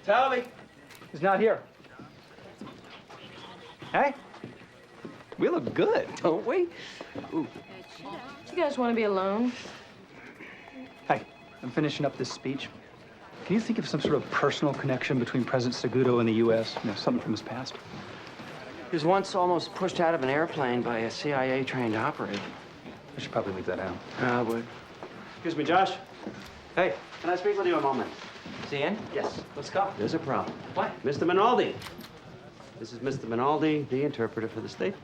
Toby! He's not here. Hey? We look good, don't we? Ooh. You guys want to be alone? Hey, I'm finishing up this speech. Can you think of some sort of personal connection between President Segudo and the U.S.? You know, something from his past? He was once almost pushed out of an airplane by a CIA-trained operative. I should probably leave that out. I would. Excuse me, Josh. Hey, can I speak with you a moment? See in? Yes. Let's go. There's a problem. What? Mr. Minaldi. This is Mr. Minaldi, the interpreter for the state.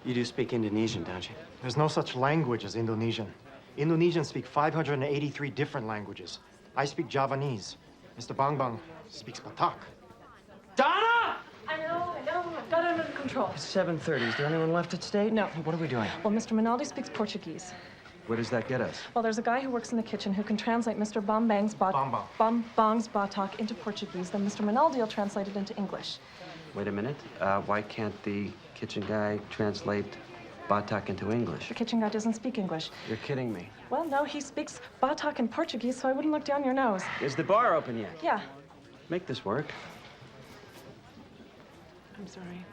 You do speak Indonesian, don't you? There's no such language as Indonesian. Indonesians speak 583 different languages. I speak Javanese. Mr. Bangbang speaks Batak. Donna! I know. I've got it under control. It's 7:30. Is there anyone left at state? No. What are we doing? Well, Mr. Minaldi speaks Portuguese. Where does that get us? Well, there's a guy who works in the kitchen who can translate Mr. Bambang's Batak into Portuguese. Then Mr. Minaldi will translate it into English. Wait a minute. Why can't the kitchen guy translate Batak into English? The kitchen guy doesn't speak English. You're kidding me. Well, no, he speaks Batak in Portuguese, so I wouldn't look down your nose. Is the bar open yet? Yeah. Make this work. I'm sorry.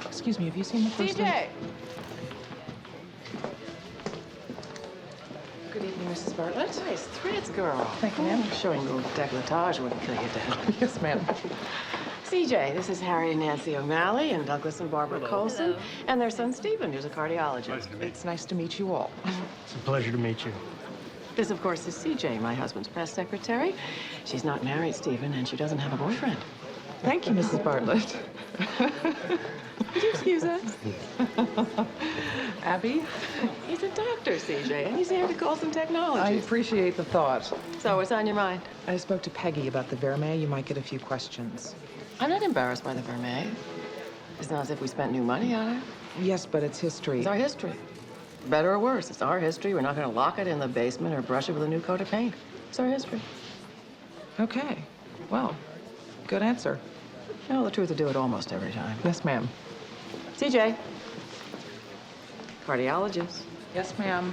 Excuse me, have you seen the first CJ! Good evening, Mrs. Bartlett. Nice threads, girl. Thank you, ma'am. Showing a little decolletage wouldn't kill you down. Yes, ma'am. CJ, this is Harry and Nancy O'Malley and Douglas and Barbara Colson, and their son Stephen, who's a cardiologist. It's nice to meet you all. It's a pleasure to meet you. This, of course, is CJ, my husband's press secretary. She's not married, Stephen, and she doesn't have a boyfriend. Thank you, Mrs. Bartlett. Would you excuse us? Abby, He's a doctor, CJ, and he's here to call some technology. I appreciate the thought. So, what's on your mind? I spoke to Peggy about the Vermeer. You might get a few questions. I'm not embarrassed by the Vermeer. It's not as if we spent new money on it. Yes, but it's history. It's our history. Better or worse, it's our history. We're not going to lock it in the basement or brush it with a new coat of paint. It's our history. Okay. Well, good answer. You know the truth, to do it almost every time. Yes, ma'am. CJ. Cardiologist. Yes, ma'am.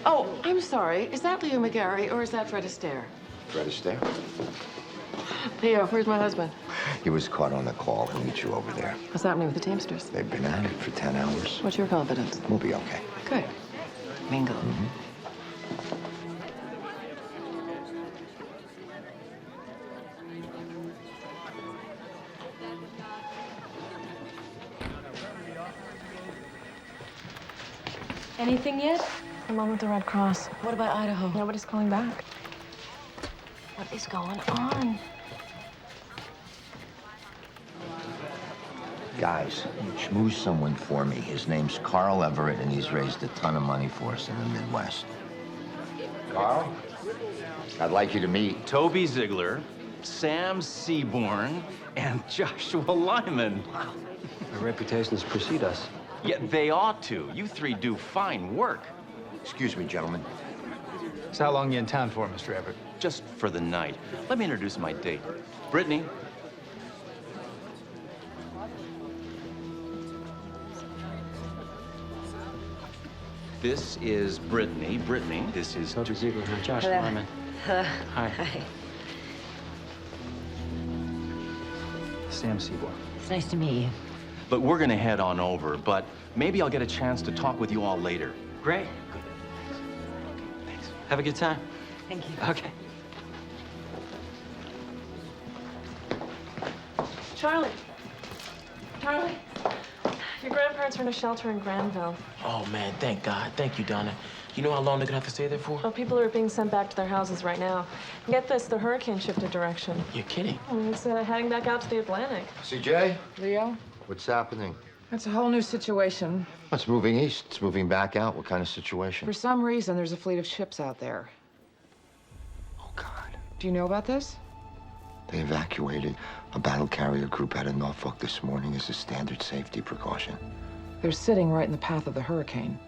Oh, I'm sorry. Is that Leo McGarry or is that Fred Astaire? Fred Astaire? Leo, where's my husband? He was caught on the call. He'll meet you over there. What's happening with the Teamsters? They've been at it for 10 hours. What's your confidence? We'll be okay. Good. Mingle. Anything yet? I'm on with the Red Cross. What about Idaho? Nobody's calling back. What is going on? Guys, schmooze someone for me. His name's Carl Everett, and he's raised a ton of money for us in the Midwest. Carl? I'd like you to meet Toby Ziegler, Sam Seaborn, and Joshua Lyman. Our reputations precede us. Yeah, they ought to. You three do fine work. Excuse me, gentlemen. So how long you in town for, Mr. Everett? Just for the night. Let me introduce my date. Brittany. This is Brittany. Brittany, this is... Toby Ziegler, Josh Lyman. Hi. Sam Seaborn. It's nice to meet you. Look, we're gonna head on over, but maybe I'll get a chance to talk with you all later. Great. Thanks. Have a good time. Thank you. Okay. Charlie. Charlie. Your grandparents are in a shelter in Granville. Oh, man, thank God. Thank you, Donna. You know how long they're gonna have to stay there for? Well, people are being sent back to their houses right now. Get this, the hurricane shifted direction. You're kidding. It's heading back out to the Atlantic. CJ? Leo, What's happening? it's a whole new situation. It's moving east. It's moving back out. What kind of situation? For some reason, there's a fleet of ships out there. Oh, God. Do you know about this? They evacuated a battle carrier group out of Norfolk this morning as a standard safety precaution. They're sitting right in the path of the hurricane.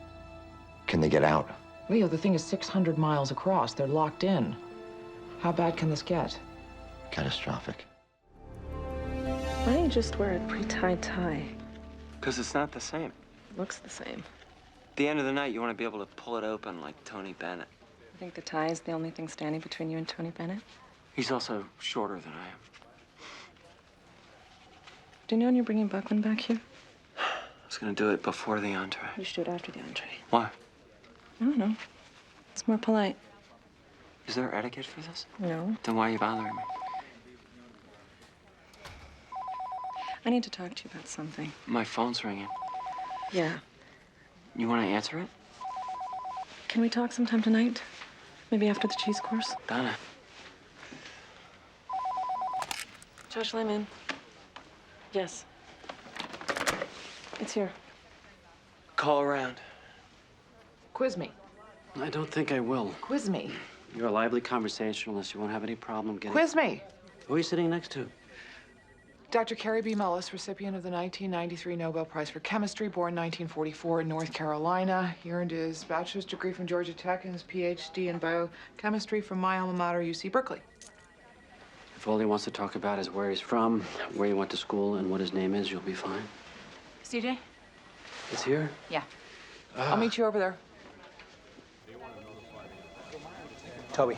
Can they get out? Leo, the thing is 600 miles across. They're locked in. How bad can this get? Catastrophic. Why don't you just wear a pre-tied tie? Because it's not the same. Looks the same. At the end of the night, you want to be able to pull it open like Tony Bennett. I think the tie is the only thing standing between you and Tony Bennett. He's also shorter than I am. Do you know when you're bringing Buckman back here? I was going to do it before the entree. You should do it after the entree. Why? I don't know. It's more polite. Is there etiquette for this? No. Then why are you bothering me? I need to talk to you about something. My phone's ringing. Yeah. You want to answer it? Can we talk sometime tonight? Maybe after the cheese course? Donna. Josh Lyman. Yes. It's here. Call around. Quiz me. I don't think I will. Quiz me. You're a lively conversationalist. You won't have any problem getting... Quiz me. Who are you sitting next to? Dr. Carrie B. Mullis, recipient of the 1993 Nobel Prize for Chemistry, born 1944 in North Carolina. He earned his bachelor's degree from Georgia Tech and his PhD in biochemistry from my alma mater, UC Berkeley. If all he wants to talk about is where he's from, where he went to school, and what his name is, you'll be fine. CJ? It's here? Yeah. I'll meet you over there. Toby.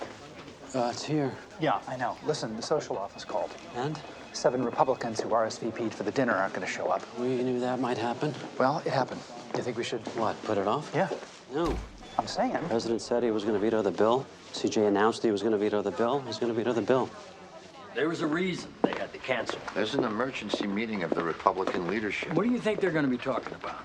It's here. Yeah, I know. Listen, the social office called. And? 7 Republicans who RSVP'd for the dinner aren't going to show up. We knew that might happen. Well, it happened. Do you think we should... What, put it off? Yeah, No. I'm saying. The president said he was going to veto the bill. CJ announced he was going to veto the bill. He's going to veto the bill. There was a reason they had to cancel. There's an emergency meeting of the Republican leadership. What do you think they're going to be talking about?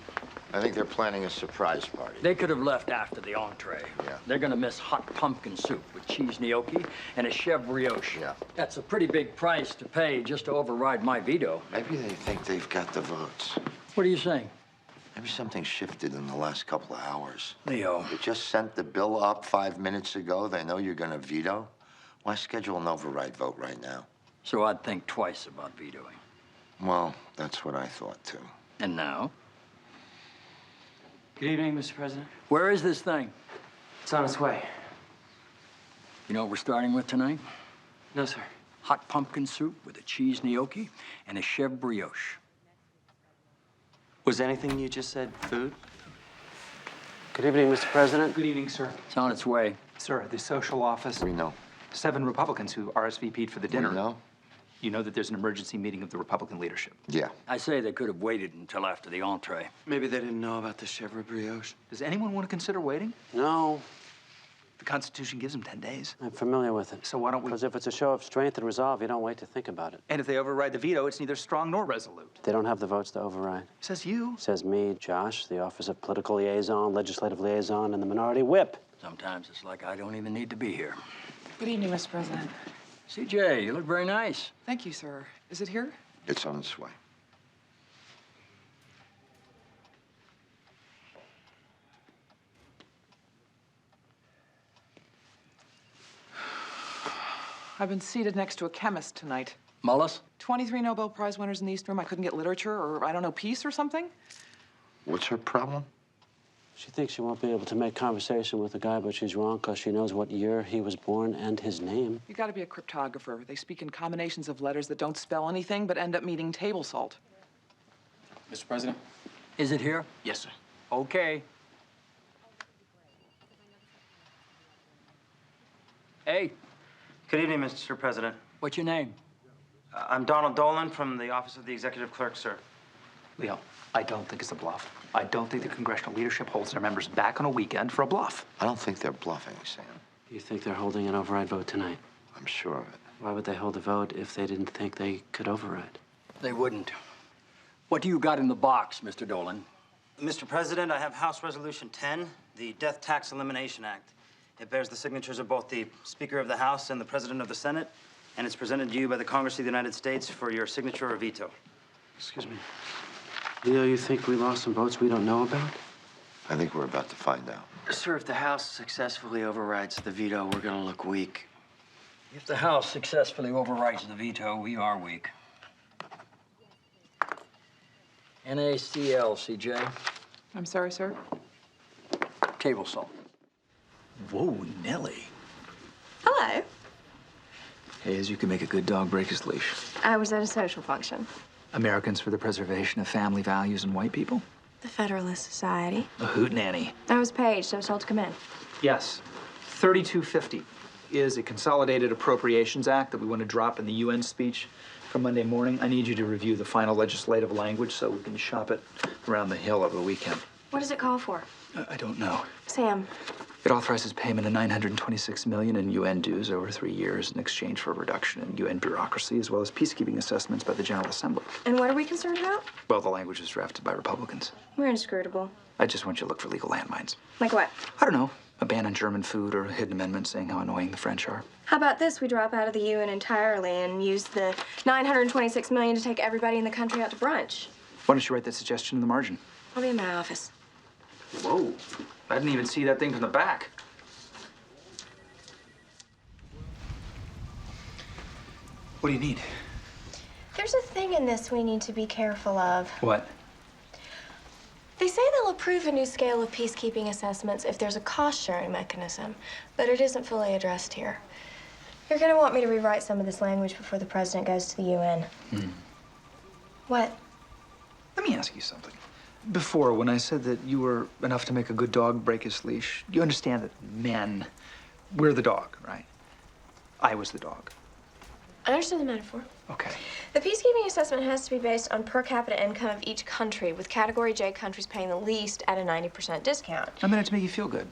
I think they're planning a surprise party. They could have left after the entree. Yeah. They're going to miss hot pumpkin soup with cheese gnocchi and a chèvre brioche. Yeah. That's a pretty big price to pay just to override my veto. Maybe they think they've got the votes. What are you saying? Maybe something shifted in the last couple of hours. Leo. They just sent the bill up 5 minutes ago. They know you're going to veto. Why schedule an override vote right now? So I'd think twice about vetoing. Well, that's what I thought, too. And now? Good evening, Mr. President. Where is this thing? It's on its way. You know what we're starting with tonight? No, sir. Hot pumpkin soup with a cheese gnocchi and a chèvre brioche. Was anything you just said food? Good evening, Mr. President. Good evening, sir. It's on its way. Sir, the social office... We know. 7 Republicans who RSVP'd for the dinner. We know? You know that there's an emergency meeting of the Republican leadership. Yeah. I say they could have waited until after the entree. Maybe they didn't know about the chèvre brioche. Does anyone want to consider waiting? No, The Constitution gives them 10 days. I'm familiar with it. So why don't we... Because if it's a show of strength and resolve, you don't wait to think about it. And if they override the veto, it's neither strong nor resolute. They don't have the votes to override. Says you. Says me, Josh, the office of political liaison, legislative liaison, and the minority whip. Sometimes it's like I don't even need to be here. Good evening, Mr. President. CJ, you look very nice. Thank you, sir. Is it here? It's on its way. I've been seated next to a chemist tonight. Mullis? 23 Nobel Prize winners in the East Room. I couldn't get literature or, I don't know, peace or something? What's her problem? She thinks she won't be able to make conversation with the guy, but she's wrong because she knows what year he was born and his name. You gotta be a cryptographer. They speak in combinations of letters that don't spell anything but end up meaning table salt. Mr. President? Is it here? Yes, sir. Okay. Hey, Good evening, Mr. President. what's your name? I'm Donald Dolan from the Office of the Executive Clerk, sir. Leo, I don't think it's a bluff. I don't think the congressional leadership holds their members back on a weekend for a bluff. I don't think they're bluffing, Sam. Do you think they're holding an override vote tonight? I'm sure of it. Why would they hold a vote if they didn't think they could override? They wouldn't. What do you got in the box, Mr. Dolan? Mr. President, I have House Resolution 10, the Death Tax Elimination Act. It bears the signatures of both the Speaker of the House and the President of the Senate, and it's presented to you by the Congress of the United States for your signature or veto. Excuse me. Leo, you think we lost some votes we don't know about? I think we're about to find out. Sir, if the House successfully overrides the veto, we're gonna look weak. If the House successfully overrides the veto, we are weak. NaCl, CJ. I'm sorry, sir. Table salt. Whoa, Nellie. Hello. Hey, as you can make a good dog break his leash. I was at a social function. Americans for the Preservation of Family Values and White People? The Federalist Society. A hootenanny. I was paged, so I was told to come in. Yes. 3250 is a Consolidated Appropriations Act that we want to drop in the UN speech for Monday morning. I need you to review the final legislative language so we can shop it around the Hill over the weekend. What does it call for? I don't know. Sam. It authorizes payment of $926 million in UN dues over 3 years in exchange for a reduction in UN bureaucracy, as well as peacekeeping assessments by the General Assembly. And what are we concerned about? Well, the language was drafted by Republicans. We're inscrutable. I just want you to look for legal landmines. Like what? I don't know. A ban on German food or a hidden amendment saying how annoying the French are. How about this? We drop out of the UN entirely and use the $926 million to take everybody in the country out to brunch. Why don't you write that suggestion in the margin? I'll be in my office. Whoa. I didn't even see that thing from the back. What do you need? There's a thing in this we need to be careful of. What? They say they'll approve a new scale of peacekeeping assessments if there's a cost-sharing mechanism, but it isn't fully addressed here. You're gonna want me to rewrite some of this language before the president goes to the UN. What? Let me ask you something. Before, when I said that you were enough to make a good dog break his leash, you understand that men, we're the dog, right? I was the dog. I understand the metaphor. Okay. The peacekeeping assessment has to be based on per capita income of each country, with Category J countries paying the least at a 90% discount. I meant it to make you feel good.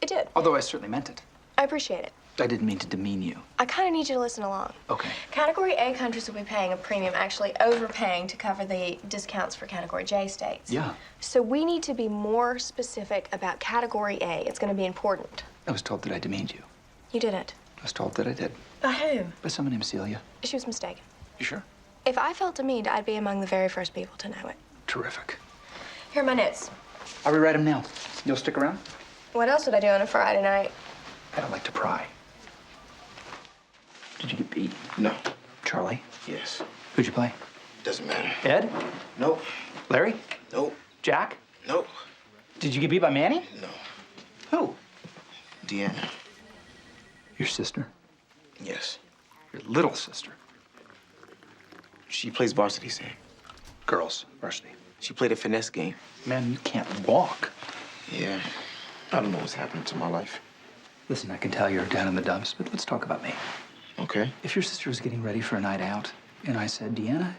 It did. Although I certainly meant it. I appreciate it. I didn't mean to demean you. I kind of need you to listen along. Okay. Category A countries will be paying a premium, actually overpaying to cover the discounts for Category J states. Yeah. So we need to be more specific about Category A. It's going to be important. I was told that I demeaned you. You didn't. I was told that I did. By who? By someone named Celia. She was mistaken. You sure? If I felt demeaned, I'd be among the very first people to know it. Terrific. Here are my notes. I'll rewrite them now. You'll stick around? What else would I do on a Friday night? I don't like to pry. Did you get beat? No. Charlie? Yes. Who'd you play? Doesn't matter. Ed? Nope. Larry? Nope. Jack? Nope. Did you get beat by Manny? No. Who? Deanna. Your sister? Yes. Your little sister? She plays varsity, Sam. Girls, varsity. She played a finesse game. Man, you can't walk. Yeah. I don't know what's happening to my life. Listen, I can tell you're down in the dumps, but let's talk about me. Okay. If your sister was getting ready for a night out, and I said, Deanna,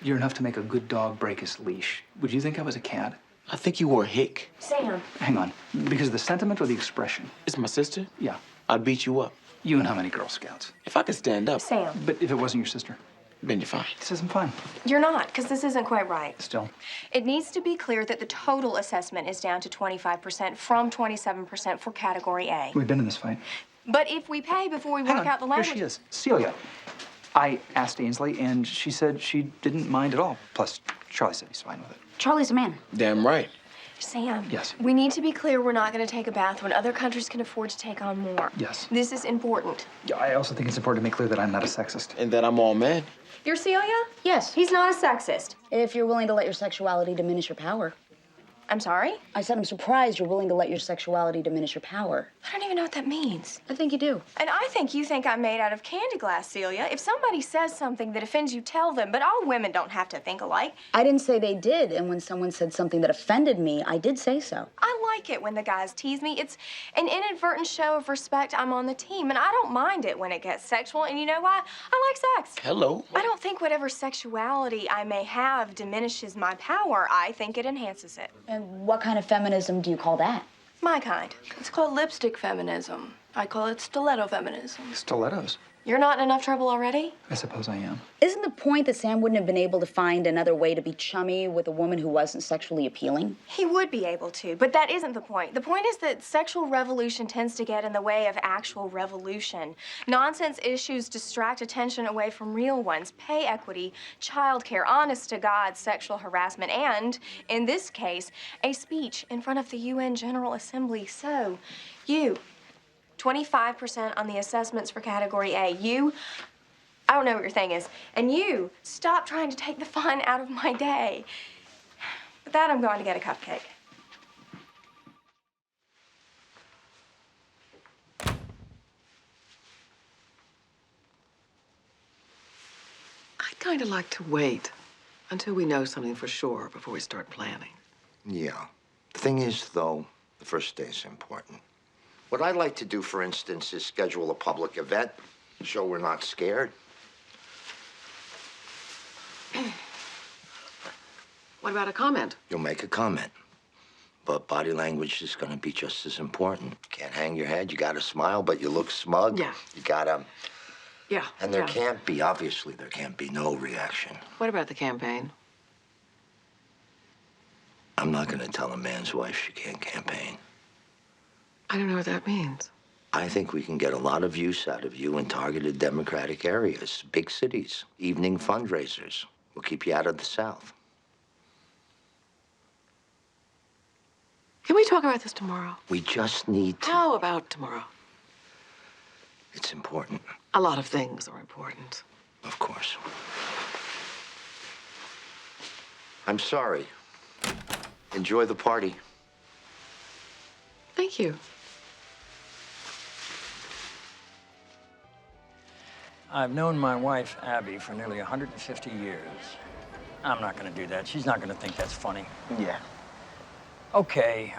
you're enough to make a good dog break his leash, would you think I was a cad? I think you were a hick. Sam. Hang on. Because of the sentiment or the expression? It's my sister? Yeah. I'd beat you up. You and how many Girl Scouts? If I could stand up. Sam. But if it wasn't your sister? Then you're fine. This isn't fun. You're not, because this isn't quite right. Still. It needs to be clear that the total assessment is down to 25% from 27% for Category A. We've been in this fight. But if we pay before we Hang work on. out the language... Here she is. Celia. I asked Ainsley, and she said she didn't mind at all. Plus, Charlie said he's fine with it. Charlie's a man. Damn right. Sam. Yes. We need to be clear we're not going to take a bath when other countries can afford to take on more. Yes. This is important. Yeah, I also think it's important to make clear that I'm not a sexist. And that I'm all man. You're Celia? Yes. He's not a sexist. If you're willing to let your sexuality diminish your power. I'm sorry? I said I'm surprised you're willing to let your sexuality diminish your power. I don't even know what that means. I think you do. And I think you think I'm made out of candy glass, Celia. If somebody says something that offends you, tell them. But all women don't have to think alike. I didn't say they did, and when someone said something that offended me, I did say so. I like it when the guys tease me. It's an inadvertent show of respect. I'm on the team, and I don't mind it when it gets sexual. And you know why? I like sex. Hello. I don't think whatever sexuality I may have diminishes my power. I think it enhances it. And what kind of feminism do you call that? My kind. It's called lipstick feminism. I call it stiletto feminism. Stilettos. You're not in enough trouble already? I suppose I am. Isn't the point that Sam wouldn't have been able to find another way to be chummy with a woman who wasn't sexually appealing? He would be able to, but that isn't the point. The point is that sexual revolution tends to get in the way of actual revolution. Nonsense issues distract attention away from real ones. Pay equity, childcare, honest-to-God sexual harassment, and, in this case, a speech in front of the UN General Assembly. So, you, 25% on the assessments for Category A. You, I don't know what your thing is. And you, stop trying to take the fun out of my day. With that, I'm going to get a cupcake. I'd kind of like to wait Until we know something for sure before we start planning. Yeah. The thing is, though, the first day is important. What I'd like to do, for instance, is schedule a public event, show we're not scared. What about a comment? You'll make a comment. But body language is going to be just as important. Can't hang your head. You got to smile, but you look smug. Yeah. You got to... Yeah. And there can't be, obviously, there can't be no reaction. What about the campaign? I'm not going to tell a man's wife she can't campaign. I don't know what that means. I think we can get a lot of use out of you in targeted Democratic areas, big cities, evening fundraisers. We'll keep you out of the South. Can we talk about this tomorrow? We just need to... How about tomorrow? It's important. A lot of things are important. Of course. I'm sorry. Enjoy the party. Thank you. I've known my wife, Abby, for nearly 150 years. I'm not gonna do that. She's not gonna think that's funny. Yeah. Okay,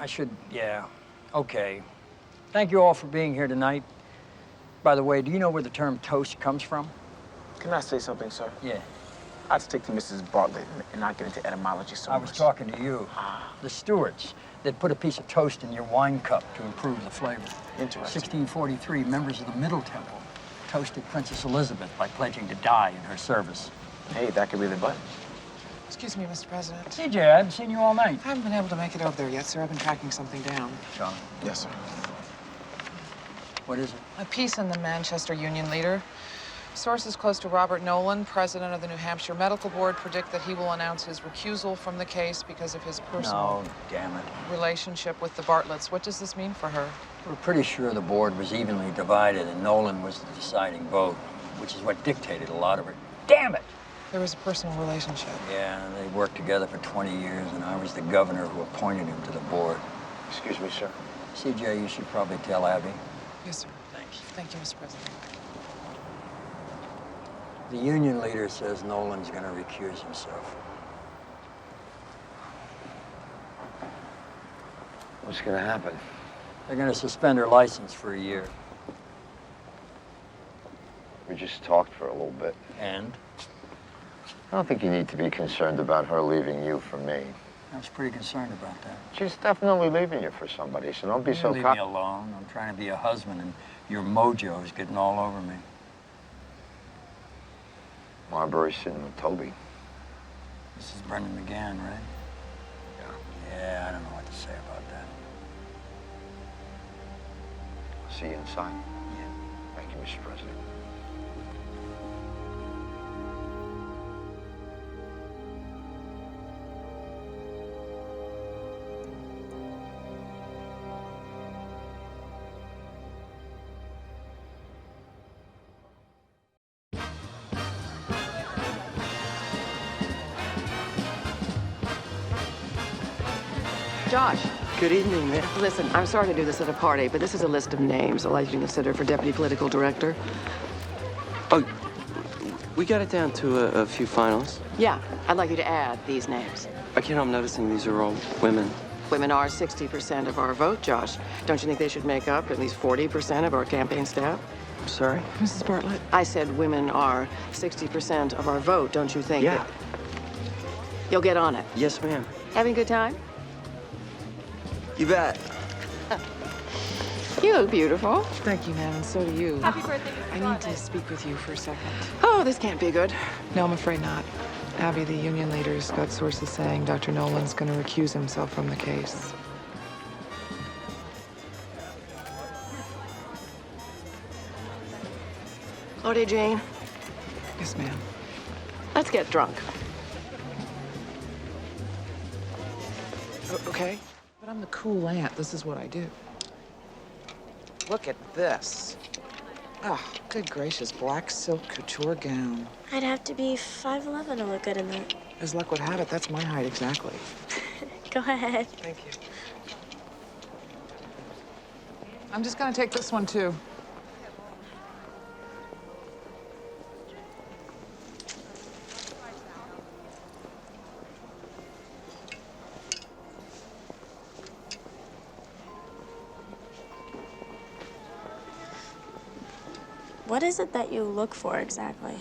okay. Thank you all for being here tonight. By the way, do you know where the term toast comes from? Can I say something, sir? Yeah. I'd stick to Mrs. Bartlett and not get into etymology so I much. was talking to you. The stewards that put a piece of toast in your wine cup to improve the flavor. Interesting. 1643, members of the Middle Temple toasted Princess Elizabeth by pledging to die in her service. Hey, that could be the button. Excuse me, Mr. President. CJ, I haven't seen you all night. I haven't been able to make it over there yet, sir. I've been tracking something down. John. Yes, sir. What is it? A piece in the Manchester Union Leader. Sources close to Robert Nolan, president of the New Hampshire Medical Board, predict that he will announce his recusal from the case because of his personal damn it. relationship with the Bartlets. What does this mean for her? We're pretty sure the board was evenly divided and Nolan was the deciding vote, which is what dictated a lot of it. Damn it! There was a personal relationship. Yeah, they worked together for 20 years, and I was the governor who appointed him to the board. Excuse me, sir. CJ, you should probably tell Abby. Yes, sir. Thanks. Thank you, Mr. President. The union leader says Nolan's going to recuse himself. What's going to happen? They're going to suspend her license for a year. We just talked for a little bit. And? I don't think you need to be concerned about her leaving you for me. I was pretty concerned about that. She's definitely leaving you for somebody, so don't be so Leave me alone. I'm trying to be a husband, and your mojo is getting all over me. Marbury's sitting with Toby. This is Brendan McGann, right? Yeah. Yeah, I don't know what to say about that. I'll see you inside. Yeah. Thank you, Mr. President. Josh. Good evening, ma'am. Listen, I'm sorry to do this at a party, but this is a list of names I'd like you to consider for deputy political director. Oh, we got it down to a few finalists. Yeah, I'd like you to add these names. I can't help noticing these are all women. Women are 60% of our vote, Josh. Don't you think they should make up at least 40% of our campaign staff? I'm sorry? Mrs. Bartlett? I said women are 60% of our vote, don't you think? Yeah. You'll get on it. Yes, ma'am. Having a good time? You bet. You look beautiful. Thank you, ma'am, and so do you. Happy birthday, Mr. I need to Bartlett. speak with you for a second. Oh, this can't be good. No, I'm afraid not. Abby, the union leader's got sources saying Dr. Nolan's going to recuse himself from the case. Claudia Jane, Yes, ma'am. let's get drunk. Okay. But I'm the cool aunt. This is what I do. Look at this. Oh, good gracious. Black silk couture gown. I'd have to be 5'11" to look good in that. As luck would have it, that's my height exactly. Go ahead. Thank you. I'm just gonna take this one, too. What is it that you look for exactly?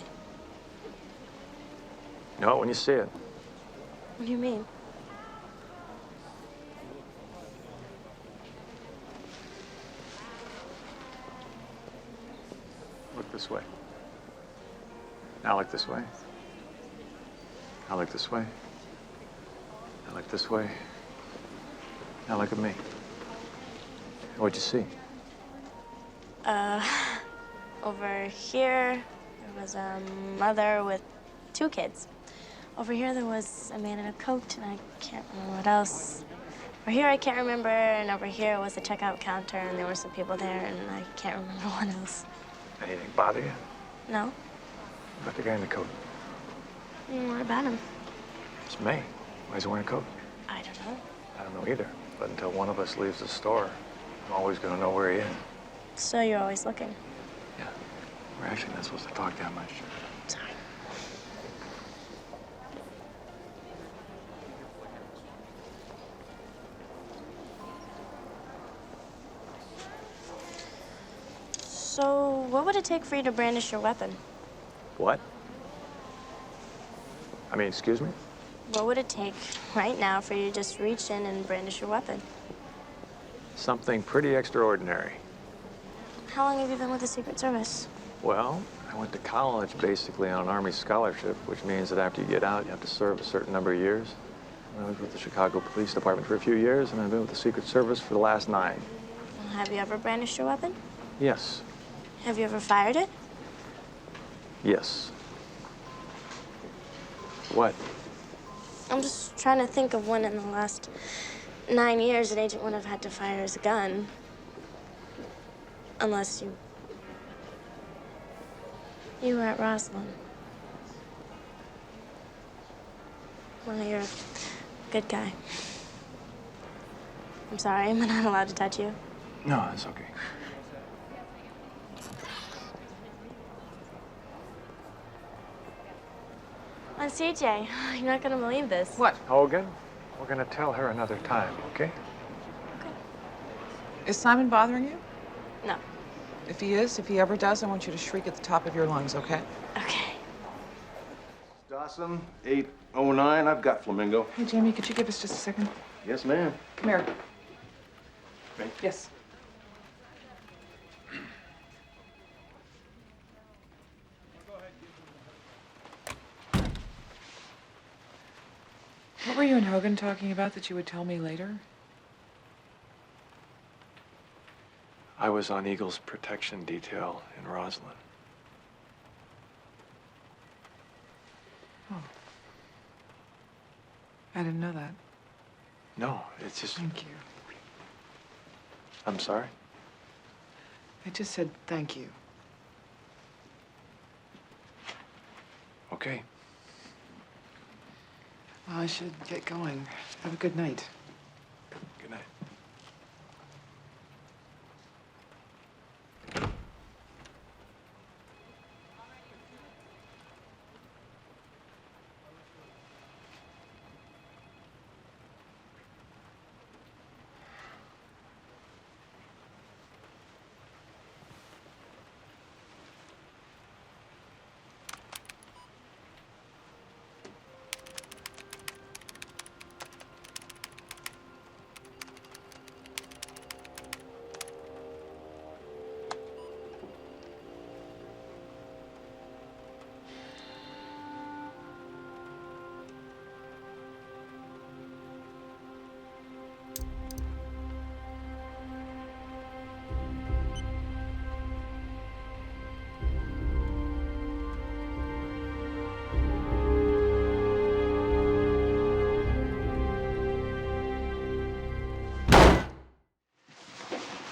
You know it when you see it. What do you mean? Look this way. Now look this way. Now look this way. Now look this way. Now look at me. What'd you see? Over here, there was a mother with 2 kids. Over here, there was a man in a coat, and I can't remember what else. Over here, I can't remember, and over here was the checkout counter, and there were some people there, and I can't remember what else. Anything bother you? No? About the guy in the coat. What about him? It's me. Why is he wearing a coat? I don't know. I don't know either. But until one of us leaves the store, I'm always gonna know where he is. So you're always looking? Yeah. We're actually not supposed to talk that much. Sorry. So, what would it take for you to brandish your weapon? What? I mean, excuse me? What would it take right now for you to just reach in and brandish your weapon? Something pretty extraordinary. How long have you been with the Secret Service? Well, I went to college basically on an Army scholarship, which means that after you get out, you have to serve a certain number of years. I was with the Chicago Police Department for a few years, and I've been with the Secret Service for the last 9. Have you ever brandished your weapon? Yes. Have you ever fired it? Yes. What? I'm just trying to think of when in the last 9 years an agent would have had to fire his gun. Unless you were at Roslyn. Well, you're a good guy. I'm sorry, am I not allowed to touch you? No, it's okay. On CJ, you're not gonna believe this. What? Hogan, we're gonna tell her another time, okay? Is Simon bothering you? No. If he is, if he ever does, I want you to shriek at the top of your lungs, okay? Okay. Dawson, 809. I've got Flamingo. Hey, Jamie, could you give us just a second? Yes, ma'am. Come here. Me? Yes. What were you and Hogan talking about that you would tell me later? I was on Eagle's protection detail in Roslyn. Oh. I didn't know that. No, it's just... Thank you. I'm sorry? I just said thank you. Okay. Well, I should get going. Have a good night. Good night.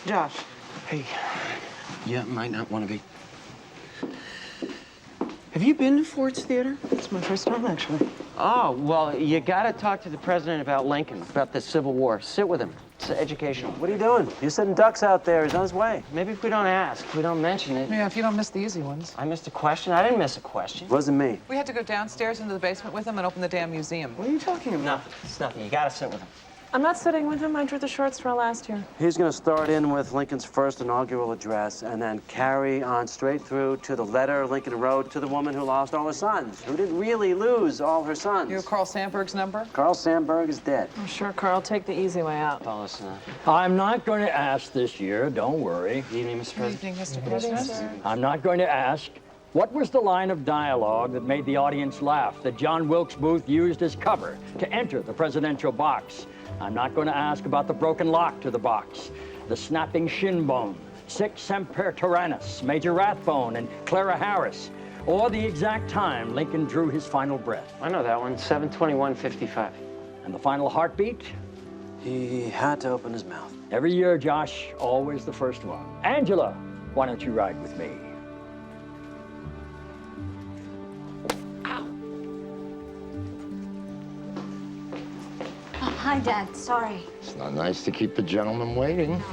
Josh. Hey, you might not want to be. Have you been to Ford's Theater? It's my first time, actually. Oh, well, you gotta talk to the president about Lincoln, about the Civil War. Sit with him. It's educational. What are you doing? You're setting ducks out there. He's on his way. Maybe if we don't ask, if we don't mention it. Yeah, if you don't miss the easy ones. I missed a question? I didn't miss a question. Wasn't me. We had to go downstairs into the basement with him and open the damn museum. What are you talking about? Nothing. It's nothing. You gotta sit with him. I'm not sitting with him. I drew the shorts for last year. He's going to start in with Lincoln's first inaugural address and then carry on straight through to the letter Lincoln wrote to the woman who lost all her sons, who didn't really lose all her sons. You have Carl Sandburg's number? Carl Sandburg is dead. Oh, sure, Carl. Take the easy way out. I'm not going to ask this year, don't worry. Good evening, Mr. President. Good evening, Mr. President. I'm not going to ask. What was the line of dialogue that made the audience laugh that John Wilkes Booth used as cover to enter the presidential box? I'm not going to ask about the broken lock to the box, the snapping shin bone, Sic Semper Tyrannis, Major Rathbone, and Clara Harris, or the exact time Lincoln drew his final breath. I know that one, 7/21/55. And the final heartbeat? He had to open his mouth. Every year, Josh, always the first one. Angela, why don't you ride with me? Hi, Dad. Sorry. It's not nice to keep a gentleman waiting. No.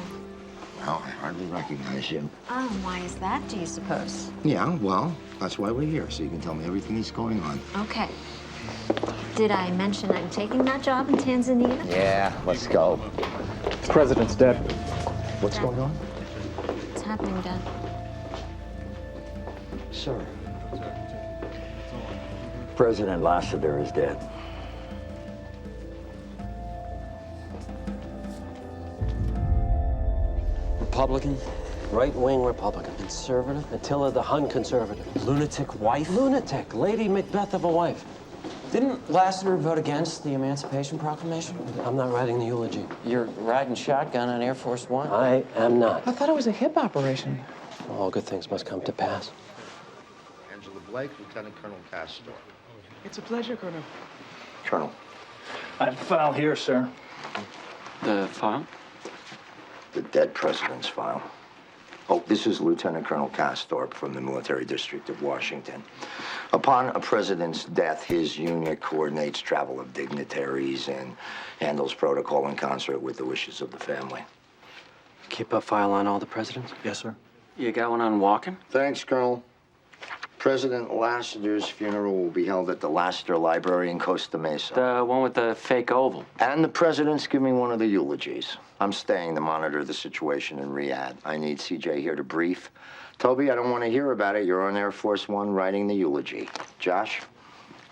Well, I hardly recognize you. Oh, why is that, do you suppose? Yeah, well, that's why we're here, so you can tell me everything that's going on. Okay. Did I mention I'm taking that job in Tanzania? Yeah, let's go. The president's dead. What's going on? What's happening, Dad? Sir. President Lassiter is dead. Republican, right-wing Republican, conservative, Attila the Hun conservative, lunatic wife, lunatic, Lady Macbeth of a wife. Didn't Lassiter vote against the Emancipation Proclamation? I'm not writing the eulogy. You're riding shotgun on Air Force One? I am not. I thought it was a hip operation. All good things must come to pass. Angela Blake, Lieutenant Colonel Castor. It's a pleasure, Colonel. Colonel. I have a file here, sir. The file? The dead president's file. Oh, this is Lieutenant Colonel Castorp from the Military District of Washington. Upon a president's death, his unit coordinates travel of dignitaries and handles protocol in concert with the wishes of the family. Keep a file on all the presidents? Yes, sir. You got one on walking? Thanks, Colonel. President Lassiter's funeral will be held at the Lassiter Library in Costa Mesa. The one with the fake oval. And the president's giving one of the eulogies. I'm staying to monitor the situation in Riyadh. I need CJ here to brief. Toby, I don't want to hear about it. You're on Air Force One writing the eulogy. Josh,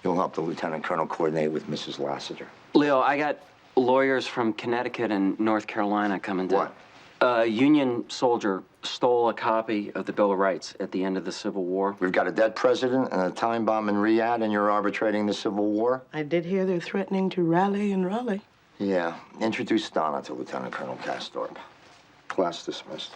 you'll help the Lieutenant Colonel coordinate with Mrs. Lassiter. Leo, I got lawyers from Connecticut and North Carolina coming down. What? A Union soldier stole a copy of the Bill of Rights at the end of the Civil War. We've got a dead president and a time bomb in Riyadh, and you're arbitrating the Civil War? I did hear they're threatening to rally in Raleigh. Yeah. Introduce Donna to Lieutenant Colonel Castorp. Class dismissed.